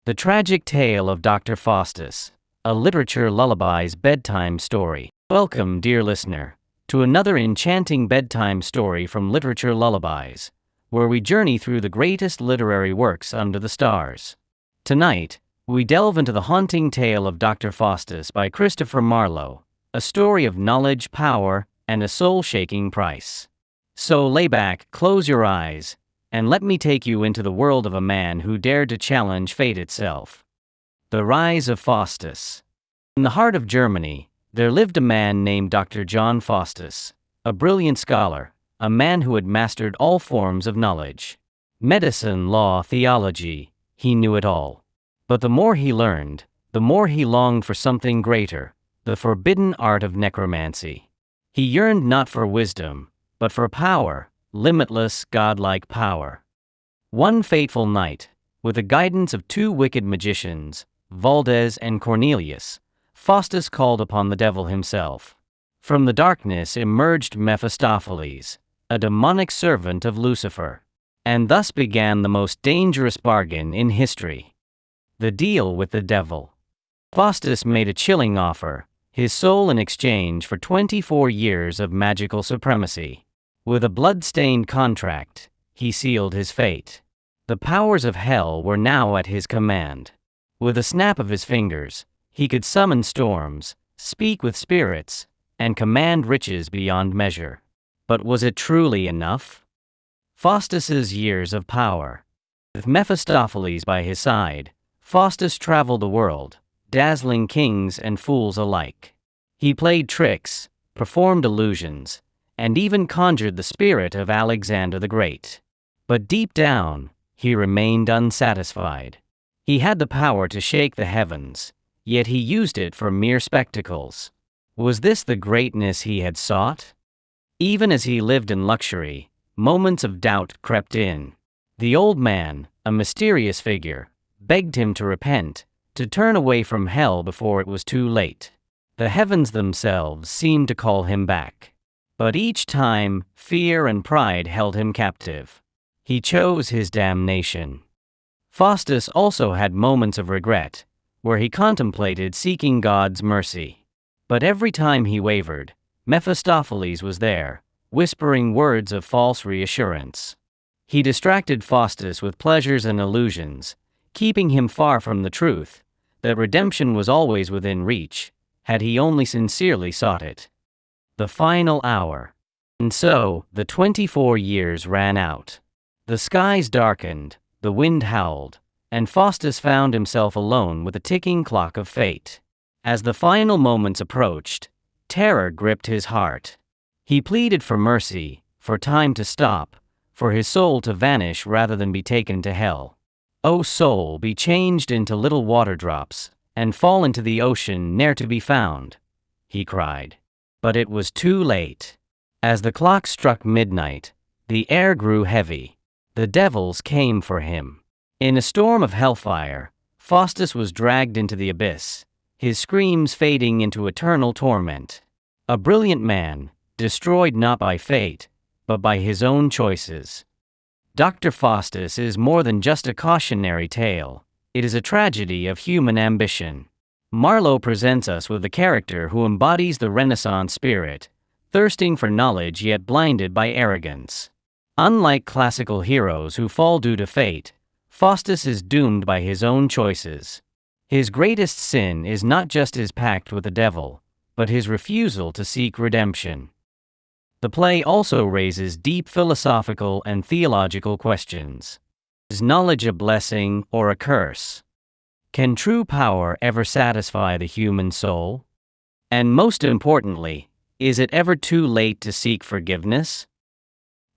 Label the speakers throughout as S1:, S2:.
S1: The Tragic Tale of Doctor Faustus, a Literature Lullabies bedtime story. Welcome, dear listener, to another enchanting bedtime story from Literature Lullabies, where we journey through the greatest literary works under the stars. Tonight, we delve into the haunting tale of Doctor Faustus by Christopher Marlowe, a story of knowledge, power, and a soul-shaking price. So lay back, close your eyes, and let me take you into the world of a man who dared to challenge fate itself. The Rise of Faustus. In the heart of Germany, there lived a man named Dr. John Faustus, a brilliant scholar, a man who had mastered all forms of knowledge. Medicine, law, theology, he knew it all. But the more he learned, the more he longed for something greater, the forbidden art of necromancy. He yearned not for wisdom, but for power, limitless, godlike power. One fateful night, with the guidance of two wicked magicians, Valdez and Cornelius, Faustus called upon the devil himself. From the darkness emerged Mephistopheles, a demonic servant of Lucifer. And thus began the most dangerous bargain in history. The deal with the devil. Faustus made a chilling offer, his soul in exchange for 24 years of magical supremacy. With a blood-stained contract, he sealed his fate. The powers of hell were now at his command. With a snap of his fingers, he could summon storms, speak with spirits, and command riches beyond measure. But was it truly enough? Faustus's years of power. With Mephistopheles by his side, Faustus traveled the world, dazzling kings and fools alike. He played tricks, performed illusions, and even conjured the spirit of Alexander the Great. But deep down, he remained unsatisfied. He had the power to shake the heavens, yet he used it for mere spectacles. Was this the greatness he had sought? Even as he lived in luxury, moments of doubt crept in. The old man, a mysterious figure, begged him to repent, to turn away from hell before it was too late. The heavens themselves seemed to call him back. But each time, fear and pride held him captive. He chose his damnation. Faustus also had moments of regret, where he contemplated seeking God's mercy. But every time he wavered, Mephistopheles was there, whispering words of false reassurance. He distracted Faustus with pleasures and illusions, keeping him far from the truth, that redemption was always within reach, had he only sincerely sought it. The final hour. And so, the 24 years ran out. The skies darkened, the wind howled, and Faustus found himself alone with the ticking clock of fate. As the final moments approached, terror gripped his heart. He pleaded for mercy, for time to stop, for his soul to vanish rather than be taken to hell. O soul, be changed into little water drops, and fall into the ocean ne'er to be found, he cried. But it was too late. As the clock struck midnight, the air grew heavy. The devils came for him. In a storm of hellfire, Faustus was dragged into the abyss, his screams fading into eternal torment. A brilliant man, destroyed not by fate, but by his own choices. Dr. Faustus is more than just a cautionary tale. It is a tragedy of human ambition. Marlowe presents us with a character who embodies the Renaissance spirit, thirsting for knowledge yet blinded by arrogance. Unlike classical heroes who fall due to fate, Faustus is doomed by his own choices. His greatest sin is not just his pact with the devil, but his refusal to seek redemption. The play also raises deep philosophical and theological questions. Is knowledge a blessing or a curse? Can true power ever satisfy the human soul? And most importantly, is it ever too late to seek forgiveness?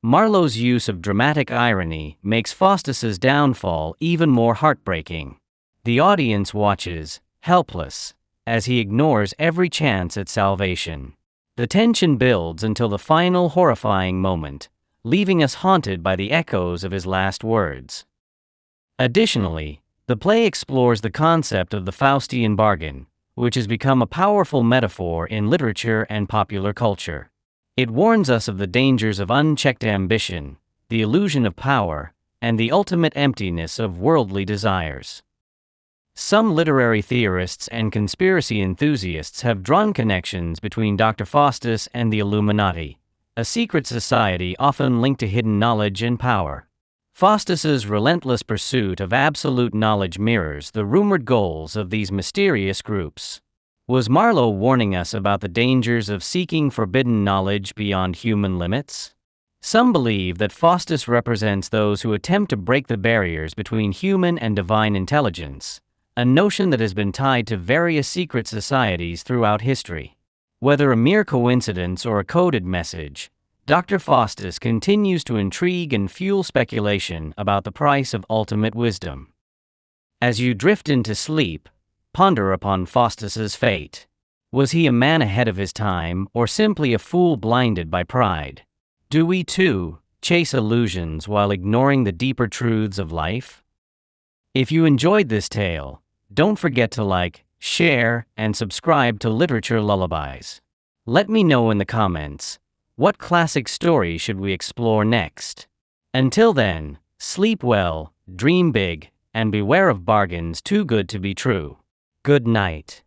S1: Marlowe's use of dramatic irony makes Faustus's downfall even more heartbreaking. The audience watches, helpless, as he ignores every chance at salvation. The tension builds until the final horrifying moment, leaving us haunted by the echoes of his last words. Additionally, the play explores the concept of the Faustian Bargain, which has become a powerful metaphor in literature and popular culture. It warns us of the dangers of unchecked ambition, the illusion of power, and the ultimate emptiness of worldly desires. Some literary theorists and conspiracy enthusiasts have drawn connections between Dr. Faustus and the Illuminati, a secret society often linked to hidden knowledge and power. Faustus's relentless pursuit of absolute knowledge mirrors the rumored goals of these mysterious groups. Was Marlowe warning us about the dangers of seeking forbidden knowledge beyond human limits? Some believe that Faustus represents those who attempt to break the barriers between human and divine intelligence, a notion that has been tied to various secret societies throughout history. Whether a mere coincidence or a coded message, Dr. Faustus continues to intrigue and fuel speculation about the price of ultimate wisdom. As you drift into sleep, ponder upon Faustus's fate. Was he a man ahead of his time, or simply a fool blinded by pride? Do we, too, chase illusions while ignoring the deeper truths of life? If you enjoyed this tale, don't forget to like, share, and subscribe to Literature Lullabies. Let me know in the comments, what classic story should we explore next? Until then, sleep well, dream big, and beware of bargains too good to be true. Good night.